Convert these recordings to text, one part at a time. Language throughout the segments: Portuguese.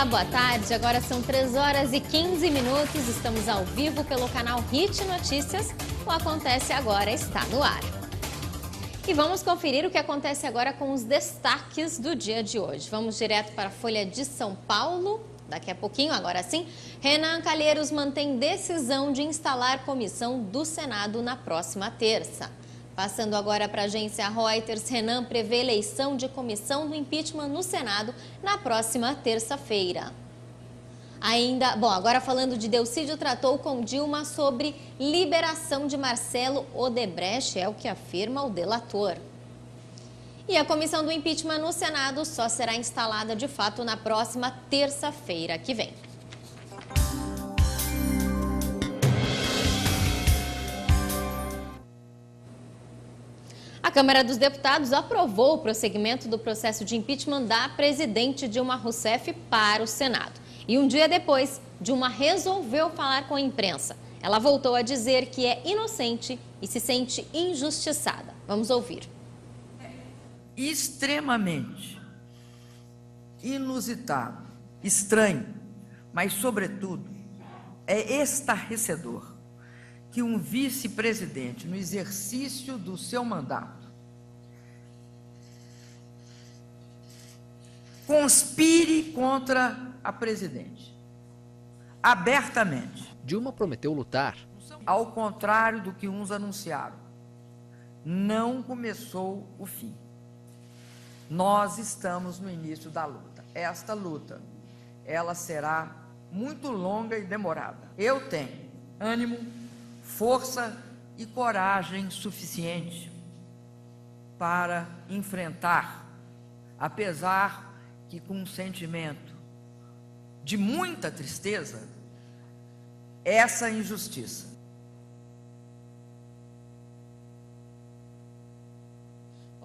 Olá, boa tarde. Agora são 3 horas e 15 minutos. Estamos ao vivo pelo canal Hit Notícias. O Acontece Agora está no ar. E vamos conferir o que acontece agora com os destaques do dia de hoje. Vamos direto para a Folha de São Paulo. Daqui a pouquinho, agora sim, Renan Calheiros mantém decisão de instalar comissão do Senado na próxima terça. Passando agora para a agência Reuters, Renan prevê eleição de comissão do impeachment no Senado na próxima terça-feira. Agora falando de Delcídio, tratou com Dilma sobre liberação de Marcelo Odebrecht, é o que afirma o delator. E a comissão do impeachment no Senado só será instalada de fato na próxima terça-feira que vem. A Câmara dos Deputados aprovou o prosseguimento do processo de impeachment da presidente Dilma Rousseff para o Senado. E um dia depois, Dilma resolveu falar com a imprensa. Ela voltou a dizer que é inocente e se sente injustiçada. Vamos ouvir. Extremamente inusitado, estranho, mas, sobretudo, é estarrecedor que um vice-presidente, no exercício do seu mandato, conspire contra a presidente, abertamente. Dilma prometeu lutar. Ao contrário do que uns anunciaram, não começou o fim. Nós estamos no início da luta. Esta luta, ela será muito longa e demorada. Eu tenho ânimo, força e coragem suficiente para enfrentar, apesar que com um sentimento de muita tristeza, essa injustiça.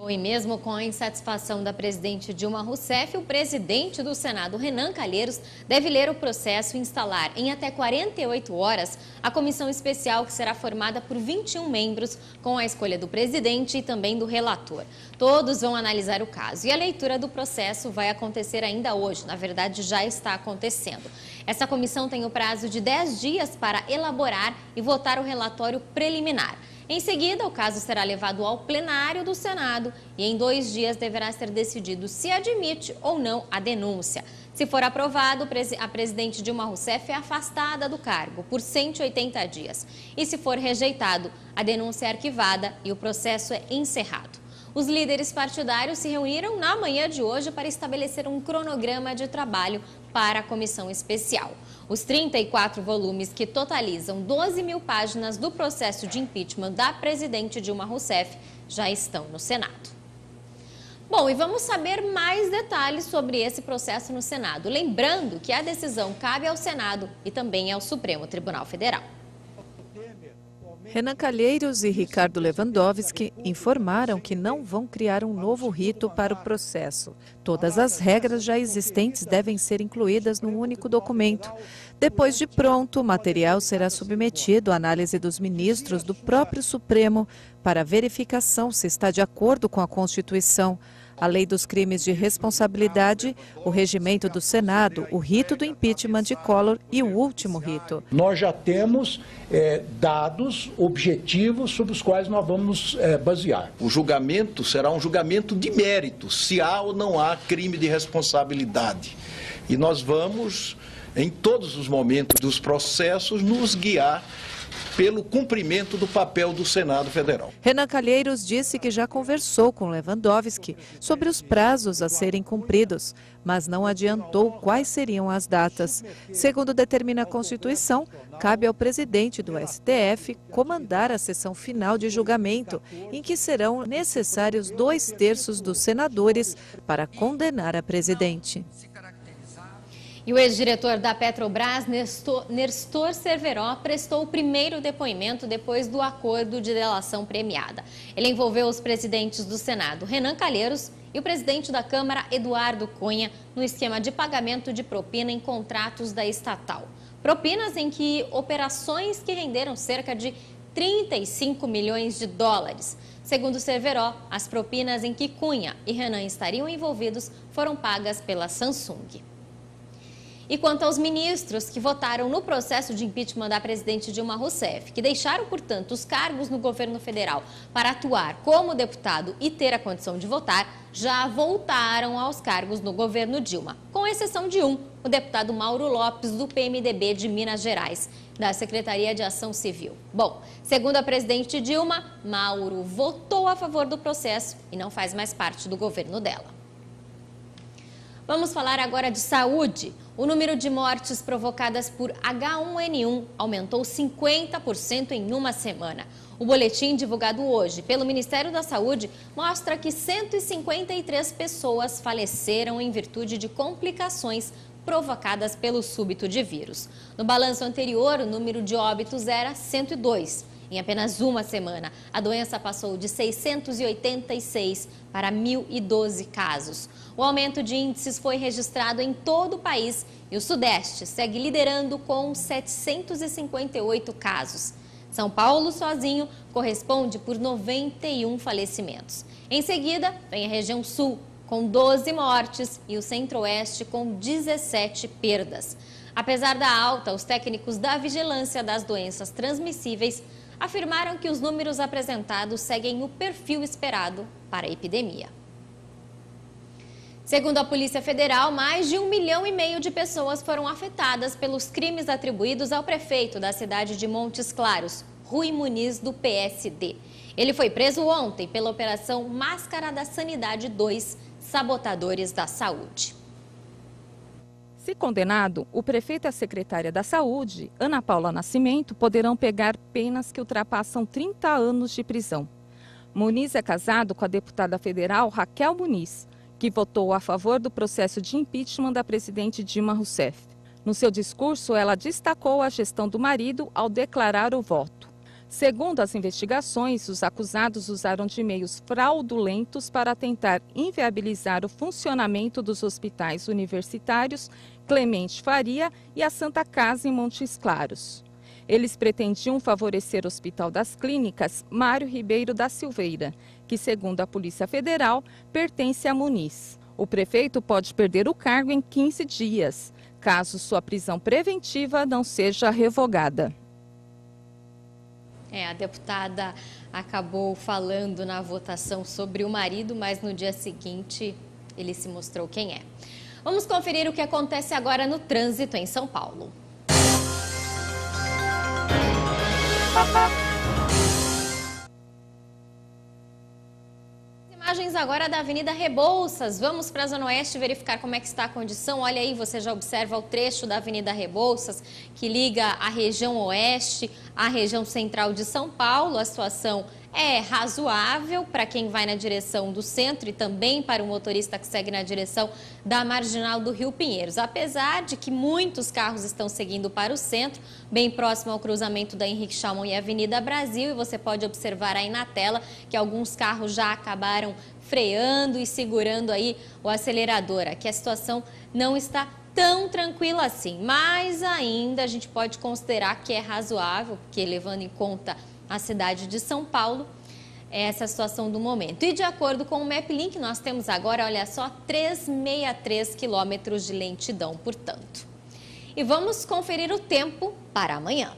E mesmo com a insatisfação da presidente Dilma Rousseff, o presidente do Senado, Renan Calheiros, deve ler o processo e instalar em até 48 horas a comissão especial que será formada por 21 membros com a escolha do presidente e também do relator. Todos vão analisar o caso e a leitura do processo vai acontecer ainda hoje, na verdade já está acontecendo. Essa comissão tem o prazo de 10 dias para elaborar e votar o relatório preliminar. Em seguida, o caso será levado ao plenário do Senado e em 2 dias deverá ser decidido se admite ou não a denúncia. Se for aprovado, a presidente Dilma Rousseff é afastada do cargo por 180 dias. E se for rejeitado, a denúncia é arquivada e o processo é encerrado. Os líderes partidários se reuniram na manhã de hoje para estabelecer um cronograma de trabalho para a comissão especial. Os 34 volumes que totalizam 12 mil páginas do processo de impeachment da presidente Dilma Rousseff já estão no Senado. Bom, e vamos saber mais detalhes sobre esse processo no Senado. Lembrando que a decisão cabe ao Senado e também ao Supremo Tribunal Federal. Renan Calheiros e Ricardo Lewandowski informaram que não vão criar um novo rito para o processo. Todas as regras já existentes devem ser incluídas num único documento. Depois de pronto, o material será submetido à análise dos ministros do próprio Supremo para verificação se está de acordo com a Constituição, a lei dos crimes de responsabilidade, o regimento do Senado, o rito do impeachment de Collor e o último rito. Nós já temos dados objetivos sobre os quais nós vamos basear. O julgamento será um julgamento de mérito, se há ou não há crime de responsabilidade. E nós vamos, em todos os momentos dos processos, nos guiar pelo cumprimento do papel do Senado Federal. Renan Calheiros disse que já conversou com Lewandowski sobre os prazos a serem cumpridos, mas não adiantou quais seriam as datas. Segundo determina a Constituição, cabe ao presidente do STF comandar a sessão final de julgamento, em que serão necessários 2/3 dos senadores para condenar a presidente. E o ex-diretor da Petrobras, Nestor Cerveró, prestou o primeiro depoimento depois do acordo de delação premiada. Ele envolveu os presidentes do Senado, Renan Calheiros, e o presidente da Câmara, Eduardo Cunha, no esquema de pagamento de propina em contratos da estatal. Propinas em que operações que renderam cerca de 35 milhões de dólares. Segundo Cerveró, as propinas em que Cunha e Renan estariam envolvidos foram pagas pela Samsung. E quanto aos ministros que votaram no processo de impeachment da presidente Dilma Rousseff, que deixaram, portanto, os cargos no governo federal para atuar como deputado e ter a condição de votar, já voltaram aos cargos no governo Dilma, com exceção de um, o deputado Mauro Lopes, do PMDB de Minas Gerais, da Secretaria de Ação Civil. Bom, segundo a presidente Dilma, Mauro votou a favor do processo e não faz mais parte do governo dela. Vamos falar agora de saúde. O número de mortes provocadas por H1N1 aumentou 50% em uma semana. O boletim divulgado hoje pelo Ministério da Saúde mostra que 153 pessoas faleceram em virtude de complicações provocadas pelo súbito de vírus. No balanço anterior, o número de óbitos era 102. Em apenas uma semana, a doença passou de 686 para 1.012 casos. O aumento de índices foi registrado em todo o país e o Sudeste segue liderando com 758 casos. São Paulo sozinho corresponde por 91 falecimentos. Em seguida, vem a região Sul, com 12 mortes, e o Centro-Oeste com 17 perdas. Apesar da alta, os técnicos da Vigilância das Doenças Transmissíveis afirmaram que os números apresentados seguem o perfil esperado para a epidemia. Segundo a Polícia Federal, mais de 1,5 milhão de pessoas foram afetadas pelos crimes atribuídos ao prefeito da cidade de Montes Claros, Rui Muniz, do PSD. Ele foi preso ontem pela Operação Máscara da Sanidade 2, Sabotadores da Saúde. Se condenado, o prefeito e a secretária da Saúde, Ana Paula Nascimento, poderão pegar penas que ultrapassam 30 anos de prisão. Muniz é casado com a deputada federal Raquel Muniz, que votou a favor do processo de impeachment da presidente Dilma Rousseff. No seu discurso, ela destacou a gestão do marido ao declarar o voto. Segundo as investigações, os acusados usaram de meios fraudulentos para tentar inviabilizar o funcionamento dos hospitais universitários Clemente Faria e a Santa Casa em Montes Claros. Eles pretendiam favorecer o Hospital das Clínicas Mário Ribeiro da Silveira, que, segundo a Polícia Federal, pertence a Muniz. O prefeito pode perder o cargo em 15 dias, caso sua prisão preventiva não seja revogada. A deputada acabou falando na votação sobre o marido, mas no dia seguinte ele se mostrou quem é. Vamos conferir o que acontece agora no trânsito em São Paulo. Imagens agora da Avenida Rebouças. Vamos para a Zona Oeste verificar como é que está a condição. Olha aí, você já observa o trecho da Avenida Rebouças que liga a região oeste à região central de São Paulo. A situação é razoável para quem vai na direção do centro e também para o motorista que segue na direção da Marginal do Rio Pinheiros. Apesar de que muitos carros estão seguindo para o centro, bem próximo ao cruzamento da Henrique Schalman e Avenida Brasil, e você pode observar aí na tela que alguns carros já acabaram freando e segurando aí o acelerador. Aqui a situação não está tão tranquila assim, mas ainda a gente pode considerar que é razoável, porque levando em conta a cidade de São Paulo, essa é a situação do momento. E de acordo com o MapLink, nós temos agora, olha só, 363 quilômetros de lentidão, portanto. E vamos conferir o tempo para amanhã.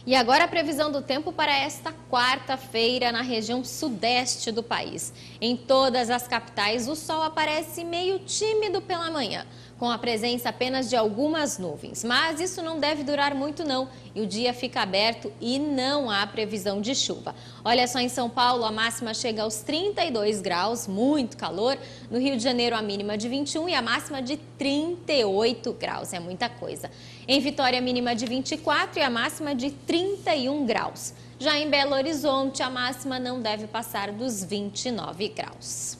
E agora a previsão do tempo para esta quarta-feira na região sudeste do país. Em todas as capitais, o sol aparece meio tímido pela manhã, com a presença apenas de algumas nuvens. Mas isso não deve durar muito não, e o dia fica aberto e não há previsão de chuva. Olha só, em São Paulo a máxima chega aos 32 graus, muito calor. No Rio de Janeiro a mínima de 21 e a máxima de 38 graus, é muita coisa. Em Vitória a mínima de 24 e a máxima de 31 graus. Já em Belo Horizonte a máxima não deve passar dos 29 graus.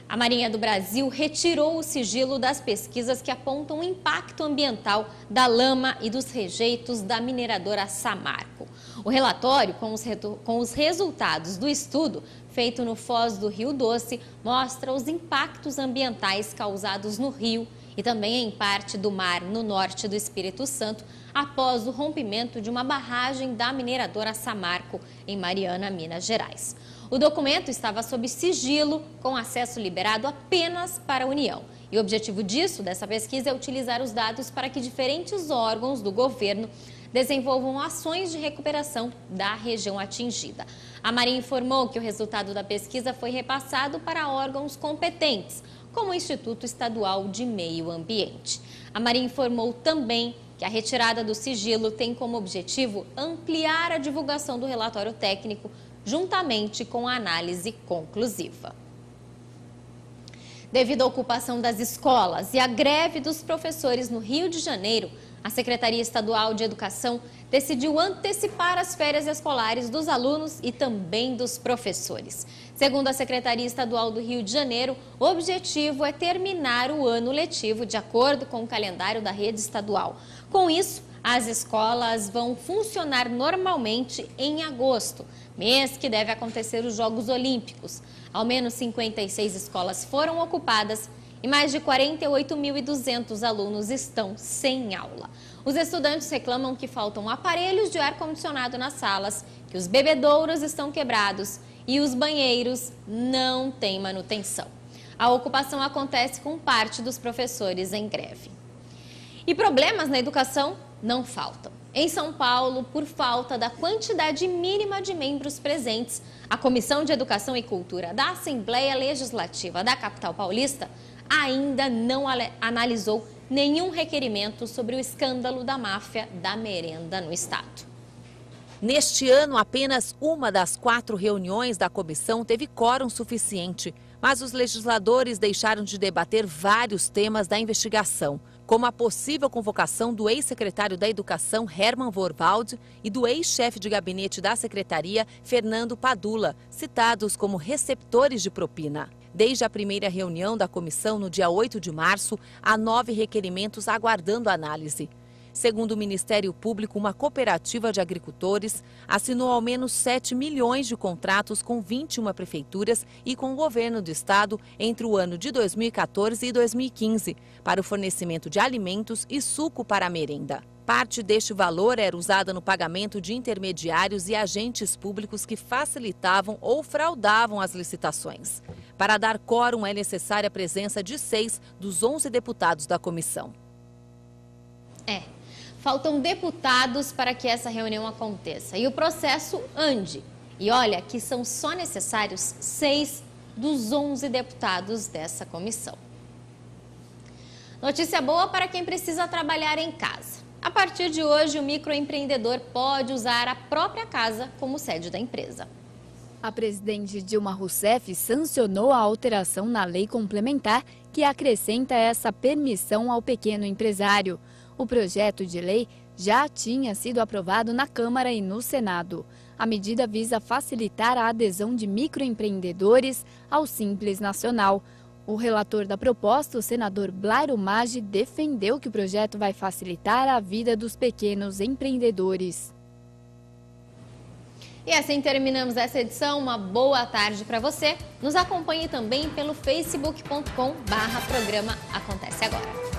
A Marinha do Brasil retirou o sigilo das pesquisas que apontam o impacto ambiental da lama e dos rejeitos da mineradora Samarco. O relatório, com os resultados do estudo feito no Foz do Rio Doce, mostra os impactos ambientais causados no rio e também em parte do mar no norte do Espírito Santo, após o rompimento de uma barragem da mineradora Samarco, em Mariana, Minas Gerais. O documento estava sob sigilo, com acesso liberado apenas para a União. E o objetivo dessa pesquisa, é utilizar os dados para que diferentes órgãos do governo desenvolvam ações de recuperação da região atingida. A Marinha informou que o resultado da pesquisa foi repassado para órgãos competentes, como o Instituto Estadual de Meio Ambiente. A Marinha informou também que a retirada do sigilo tem como objetivo ampliar a divulgação do relatório técnico, juntamente com a análise conclusiva. Devido à ocupação das escolas e à greve dos professores no Rio de Janeiro, a Secretaria Estadual de Educação decidiu antecipar as férias escolares dos alunos e também dos professores. Segundo a Secretaria Estadual do Rio de Janeiro, o objetivo é terminar o ano letivo de acordo com o calendário da rede estadual. Com isso, as escolas vão funcionar normalmente em agosto, mês que deve acontecer os Jogos Olímpicos. Ao menos 56 escolas foram ocupadas e mais de 48.200 alunos estão sem aula. Os estudantes reclamam que faltam aparelhos de ar-condicionado nas salas, que os bebedouros estão quebrados e os banheiros não têm manutenção. A ocupação acontece com parte dos professores em greve. E problemas na educação não faltam. Em São Paulo, por falta da quantidade mínima de membros presentes, a Comissão de Educação e Cultura da Assembleia Legislativa da capital paulista ainda não analisou nenhum requerimento sobre o escândalo da máfia da merenda no estado. Neste ano, apenas uma das 4 reuniões da comissão teve quórum suficiente, mas os legisladores deixaram de debater vários temas da investigação, como a possível convocação do ex-secretário da Educação, Herman Vorwald, e do ex-chefe de gabinete da secretaria, Fernando Padula, citados como receptores de propina. Desde a primeira reunião da comissão, no dia 8 de março, há 9 requerimentos aguardando análise. Segundo o Ministério Público, uma cooperativa de agricultores assinou ao menos 7 milhões de contratos com 21 prefeituras e com o governo do estado entre o ano de 2014 e 2015 para o fornecimento de alimentos e suco para a merenda. Parte deste valor era usada no pagamento de intermediários e agentes públicos que facilitavam ou fraudavam as licitações. Para dar quórum é necessária a presença de 6 dos 11 deputados da comissão. Faltam deputados para que essa reunião aconteça e o processo ande. E olha que são só necessários 6 dos 11 deputados dessa comissão. Notícia boa para quem precisa trabalhar em casa. A partir de hoje, o microempreendedor pode usar a própria casa como sede da empresa. A presidente Dilma Rousseff sancionou a alteração na lei complementar que acrescenta essa permissão ao pequeno empresário. O projeto de lei já tinha sido aprovado na Câmara e no Senado. A medida visa facilitar a adesão de microempreendedores ao Simples Nacional. O relator da proposta, o senador Blairo Maggi, defendeu que o projeto vai facilitar a vida dos pequenos empreendedores. E assim terminamos essa edição. Uma boa tarde para você. Nos acompanhe também pelo facebook.com/programa Acontece Agora.